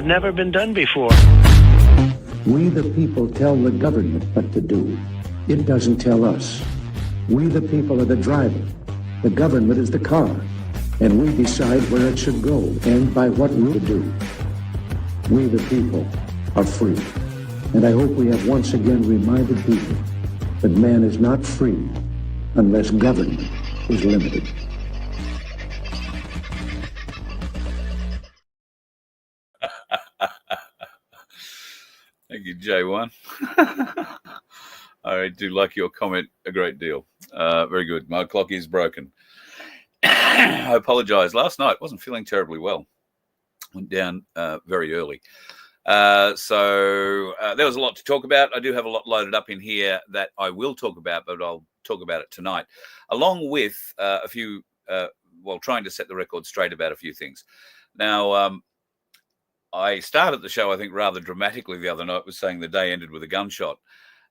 has never been done before. We the people tell the government what to do. It doesn't tell us. We the people are the driver. The government is the car. And we decide where it should go and by what route to do. We the people are free. And I hope we have once again reminded people that man is not free unless government is limited. Thank you, J1. I do like your comment a great deal. Very good. My clock is broken. I apologize. Last night, wasn't feeling terribly well. Went down very early. So there was a lot to talk about. I do have a lot loaded up in here that I will talk about, but I'll talk about it tonight, along with a few, trying to set the record straight about a few things. Now, I started the show, I think, rather dramatically the other night with saying the day ended with a gunshot.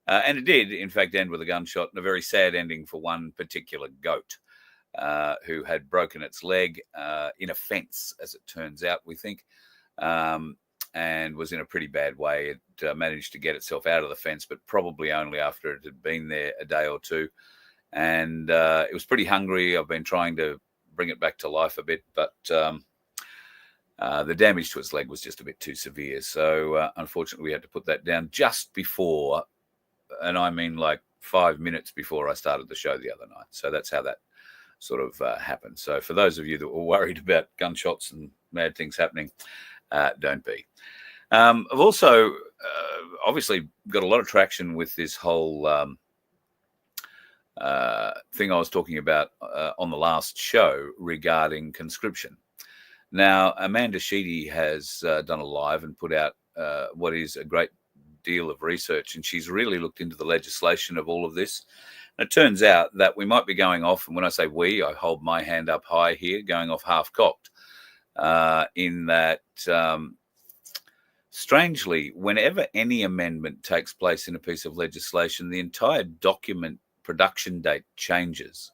And it did, in fact, end with a gunshot, and a very sad ending for one particular goat who had broken its leg in a fence, as it turns out, we think, and was in a pretty bad way. It managed to get itself out of the fence, but probably only after it had been there a day or two. And it was pretty hungry. I've been trying to bring it back to life a bit, but the damage to its leg was just a bit too severe. So unfortunately, we had to put that down just before, and I mean like 5 minutes before I started the show the other night. So that's how that sort of happened. So for those of you that were worried about gunshots and mad things happening, don't be. I've also obviously got a lot of traction with this whole thing I was talking about on the last show regarding conscription. Now, Amanda Sheedy has done a live and put out what is a great deal of research, and she's really looked into the legislation of all of this. And it turns out that we might be going off, and when I say we, I hold my hand up high here, going off half-cocked, in that, strangely, whenever any amendment takes place in a piece of legislation, the entire document production date changes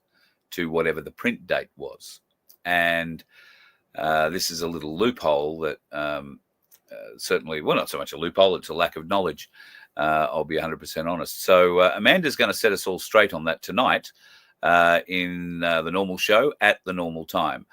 to whatever the print date was. And this is a little loophole that certainly, well, not so much a loophole, it's a lack of knowledge. I'll be 100% honest. So Amanda's going to set us all straight on that tonight in the normal show at the normal time.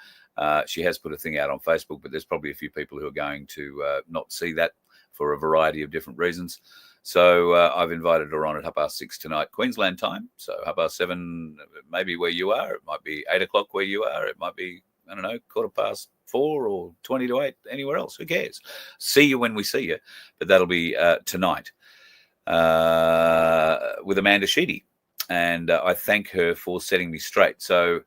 She has put a thing out on Facebook, but there's probably a few people who are going to not see that for a variety of different reasons. So I've invited her on at 6:30 tonight, Queensland time. So 7:30, maybe where you are. It might be 8 o'clock where you are. It might be, 4:15 or 20 to 8 anywhere else. Who cares? See you when we see you. But that'll be tonight with Amanda Sheedy. And I thank her for setting me straight. So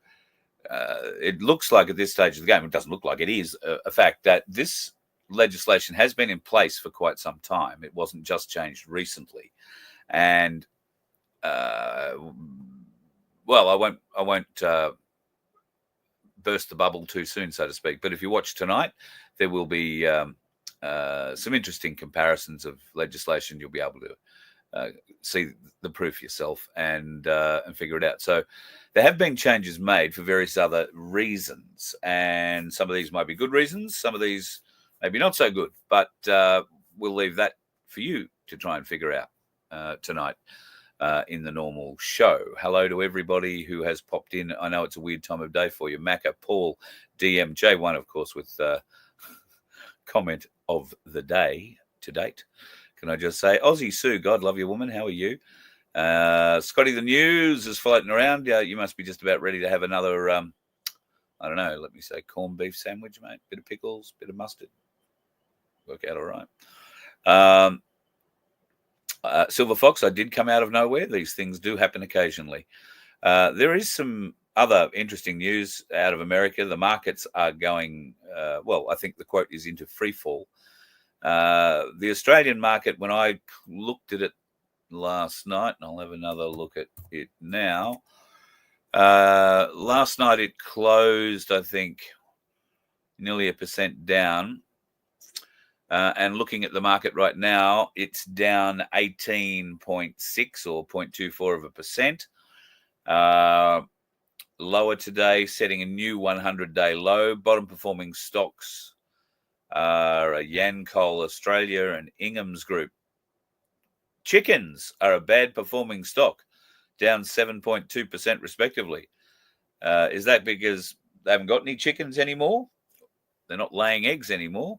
it looks like at this stage of the game, it doesn't look like, it is a fact that this legislation has been in place for quite some time. It wasn't just changed recently. And, I won't burst the bubble too soon, so to speak. But if you watch tonight, there will be some interesting comparisons of legislation. You'll be able to see the proof yourself and figure it out. So there have been changes made for various other reasons, and some of these might be good reasons, some of these maybe not so good, but we'll leave that for you to try and figure out tonight in the normal show. Hello to everybody who has popped in. I know it's a weird time of day for you. Macca, Paul, DM, J1, of course, with comment of the day to date. Can I just say, Aussie Sue, God love you, woman. How are you? Scotty the News is floating around. You must be just about ready to have another, I don't know, let me say corned beef sandwich, mate. Bit of pickles, bit of mustard. Work out all right. Silver Fox, I did come out of nowhere. These things do happen occasionally. There is some other interesting news out of America. The markets are going, I think the quote is into free fall. The Australian market, when I looked at it last night, and I'll have another look at it now. Last night it closed, I think, nearly 1% down. And looking at the market right now, it's down 18.6 or 0.24%. Lower today, setting a new 100-day low. Bottom performing stocks are Yancoal Australia and Ingham's Group. Chickens are a bad performing stock, down 7.2% respectively. Is that because they haven't got any chickens anymore? They're not laying eggs anymore.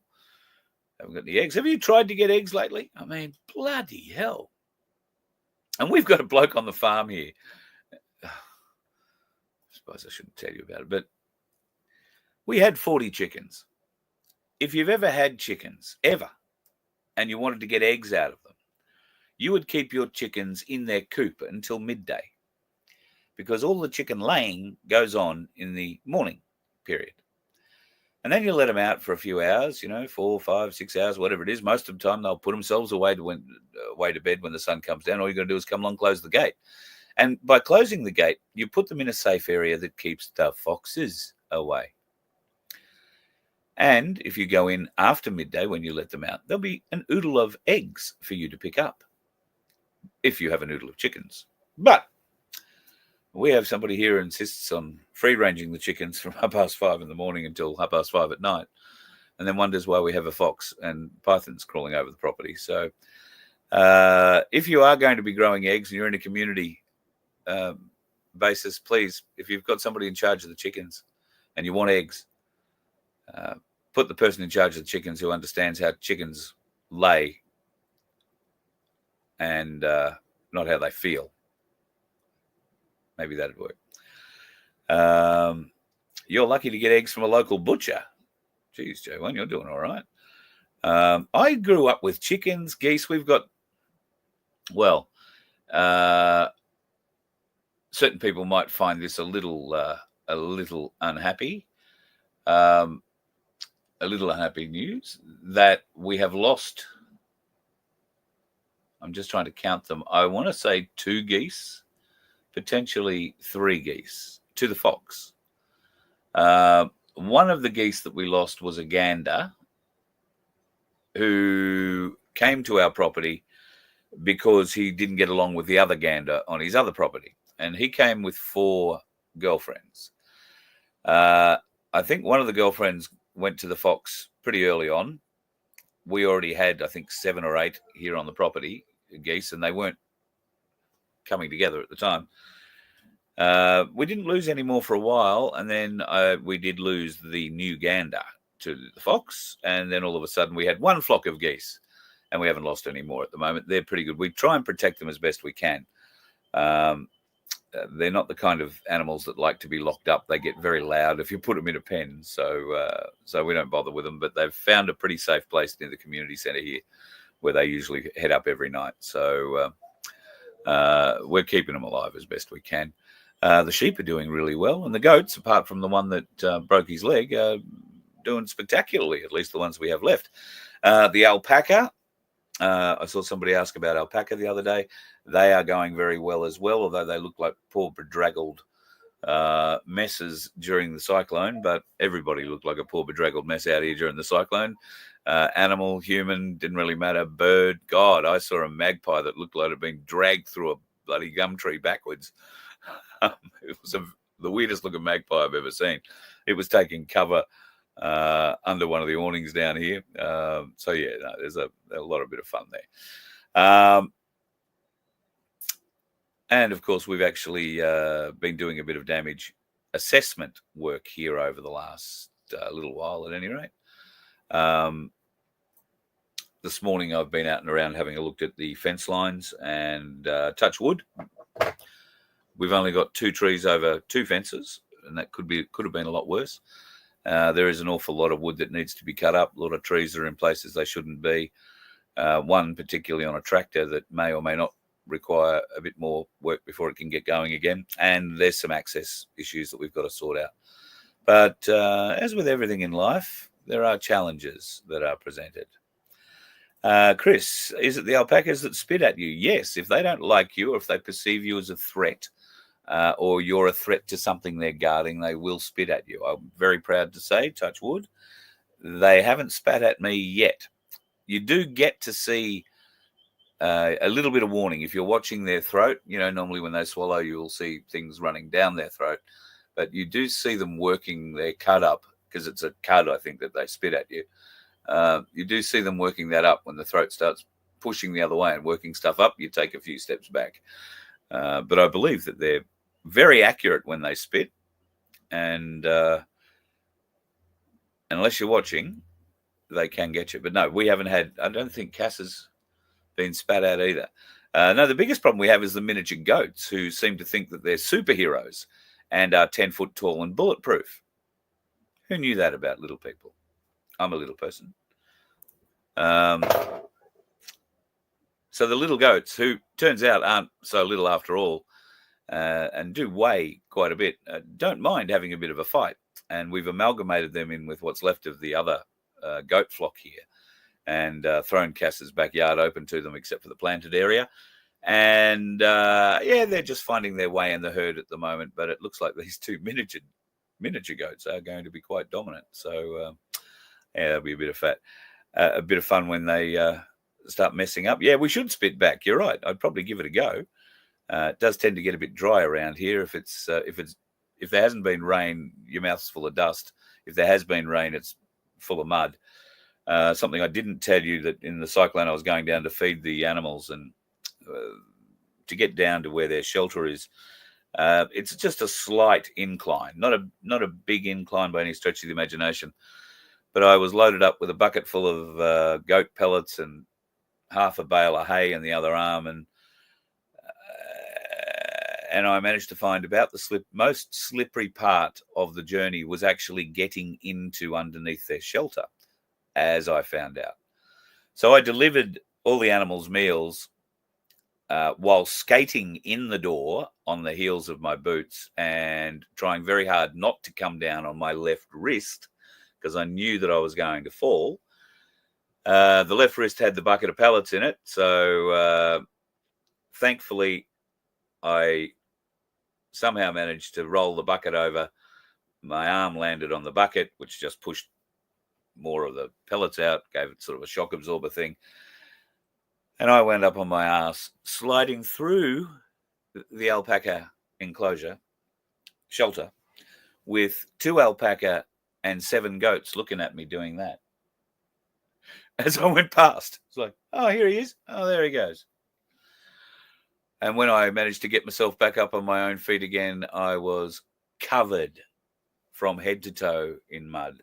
They haven't got any eggs. Have you tried to get eggs lately? I mean, bloody hell. And we've got a bloke on the farm here. I suppose I shouldn't tell you about it, but we had 40 chickens. If you've ever had chickens, ever, and you wanted to get eggs out of them, you would keep your chickens in their coop until midday, because all the chicken laying goes on in the morning period. And then you let them out for a few hours, 4, 5, 6 hours, whatever it is. Most of the time, they'll put themselves away to bed when the sun comes down. All you got to do is come along, close the gate. And by closing the gate, you put them in a safe area that keeps the foxes away. And if you go in after midday when you let them out, there'll be an oodle of eggs for you to pick up, if you have an oodle of chickens. But we have somebody here who insists on free-ranging the chickens from 5:30 in the morning until 5:30 at night, and then wonders why we have a fox and pythons crawling over the property. So if you are going to be growing eggs and you're in a community basis, please, if you've got somebody in charge of the chickens and you want eggs, put the person in charge of the chickens who understands how chickens lay and not how they feel. Maybe that'd work. You're lucky to get eggs from a local butcher. Geez, J1, you're doing all right. I grew up with chickens, geese. We've got, certain people might find this a little unhappy. A little unhappy news that we have lost. I'm just trying to count them. I want to say 2 geese, potentially 3 geese to the fox. One of the geese that we lost was a gander who came to our property because he didn't get along with the other gander on his other property. And he came with 4 girlfriends. I think one of the girlfriends went to the fox pretty early on. We already had, I think, 7 or 8 here on the property, geese, and they weren't coming together at the time. We didn't lose any more for a while, and then we did lose the new gander to the fox, and then all of a sudden we had 1 flock of geese, and we haven't lost any more at the moment. They're pretty good. We try and protect them as best we can. They're not the kind of animals that like to be locked up. They get very loud if you put them in a pen, so we don't bother with them. But they've found a pretty safe place near the community centre here where they usually head up every night. So we're keeping them alive as best we can. The sheep are doing really well, and the goats, apart from the one that broke his leg, are doing spectacularly, at least the ones we have left. The alpaca, I saw somebody ask about alpaca the other day. They are going very well as well, although they look like poor bedraggled messes during the cyclone, but everybody looked like a poor bedraggled mess out here during the cyclone. Animal, human, didn't really matter. Bird, God, I saw a magpie that looked like it had been dragged through a bloody gum tree backwards. It was the weirdest looking magpie I've ever seen. It was taking cover under one of the awnings down here. So yeah, no, there's a lot of bit of fun there. And of course, we've actually been doing a bit of damage assessment work here over the last little while, at any rate. This morning, I've been out and around having a look at the fence lines and touch wood. We've only got 2 trees over 2 fences, and that could have been a lot worse. There is an awful lot of wood that needs to be cut up. A lot of trees are in places they shouldn't be. One particularly on a tractor that may or may not require a bit more work before it can get going again. And there's some access issues that we've got to sort out. But as with everything in life, there are challenges that are presented. Chris, is it the alpacas that spit at you? Yes, if they don't like you or if they perceive you as a threat, or you're a threat to something they're guarding, they will spit at you. I'm very proud to say, touch wood, they haven't spat at me yet. You do get to see a little bit of warning. If you're watching their throat, normally when they swallow, you'll see things running down their throat. But you do see them working their cud up, because it's a cud, I think, that they spit at you. You do see them working that up when the throat starts pushing the other way and working stuff up. You take a few steps back. But I believe that they're very accurate when they spit. And unless you're watching, they can get you. But no, we haven't had, I don't think Cass has been spat out either. No, the biggest problem we have is the miniature goats, who seem to think that they're superheroes and are 10 foot tall and bulletproof. Who knew that about little people? I'm a little person. So the little goats, who turns out aren't so little after all, and do weigh quite a bit, don't mind having a bit of a fight. And we've amalgamated them in with what's left of the other goat flock here, and thrown Cass's backyard open to them except for the planted area. And yeah, they're just finding their way in the herd at the moment, but it looks like these two miniature goats are going to be quite dominant. So yeah, that'll be a bit of fun when they start messing up. Yeah, we should spit back. You're right. I'd probably give it a go. It does tend to get a bit dry around here. If there hasn't been rain, your mouth's full of dust. If there has been rain, it's full of mud. Something I didn't tell you, that in the cyclone I was going down to feed the animals, and to get down to where their shelter is, it's just a slight incline, not a big incline by any stretch of the imagination. But I was loaded up with a bucket full of goat pellets and half a bale of hay in the other arm, and I managed to find about the most slippery part of the journey was actually getting into underneath their shelter, as I found out. So I delivered all the animals' meals while skating in the door on the heels of my boots and trying very hard not to come down on my left wrist, because I knew that I was going to fall. The left wrist had the bucket of pellets in it, so thankfully I somehow managed to roll the bucket over. My arm landed on the bucket, which just pushed more of the pellets out, gave it sort of a shock absorber thing. And I went up on my ass, sliding through the alpaca shelter, with 2 alpaca and 7 goats looking at me doing that. As I went past, it's like, oh, here he is. Oh, there he goes. And when I managed to get myself back up on my own feet again, I was covered from head to toe in mud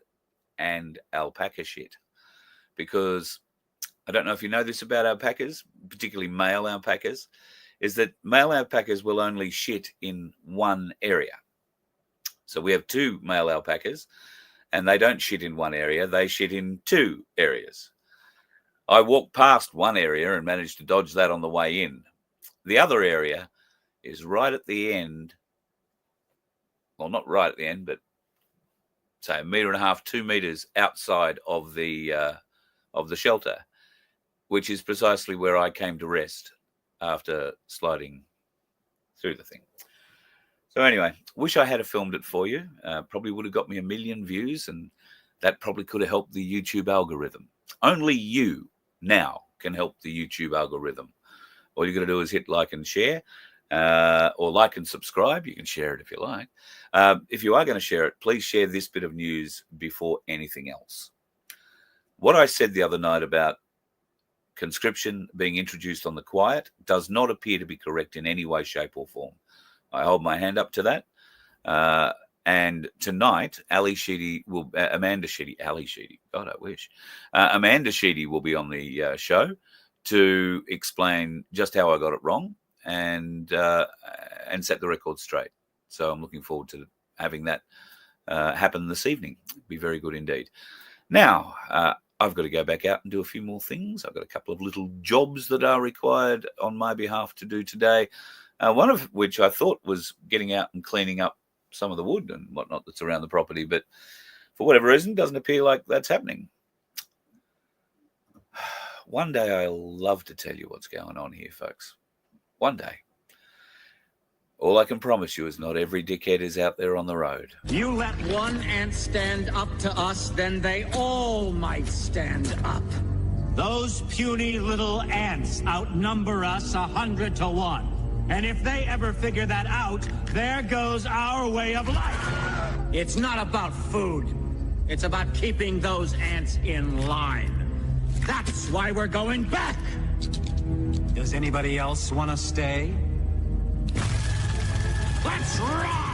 and alpaca shit. Because I don't know if you know this about alpacas, particularly male alpacas, is that male alpacas will only shit in one area. So we have 2 male alpacas, and they don't shit in one area, they shit in 2 areas. I walked past one area and managed to dodge that on the way in. The other area is right at the end. Well, not right at the end, but say 1.5 meters, 2 meters outside of the shelter, which is precisely where I came to rest after sliding through the thing. So anyway, wish I had filmed it for you. Probably would have got me 1 million views, and that probably could have helped the YouTube algorithm. Only you now can help the YouTube algorithm. All you got to do is hit like and share, or like and subscribe. You can share it if you like. If you are going to share it, please share this bit of news before anything else. What I said the other night about conscription being introduced on the quiet does not appear to be correct in any way, shape, or form. I hold my hand up to that. And tonight, Amanda Sheedy, God, I wish. Amanda Sheedy will be on the show to explain just how I got it wrong and set the record straight. So I'm looking forward to having that happen this evening. It'd be very good indeed. Now, I've got to go back out and do a few more things. I've got a couple of little jobs that are required on my behalf to do today, one of which I thought was getting out and cleaning up some of the wood and whatnot that's around the property, but for whatever reason, doesn't appear like that's happening. One day I'll love to tell you what's going on here, folks. One day. All I can promise you is not every dickhead is out there on the road. You let one ant stand up to us, then they all might stand up. Those puny little ants outnumber us 100 to 1. And if they ever figure that out, there goes our way of life. It's not about food. It's about keeping those ants in line. That's why we're going back! Does anybody else want to stay? Let's ride!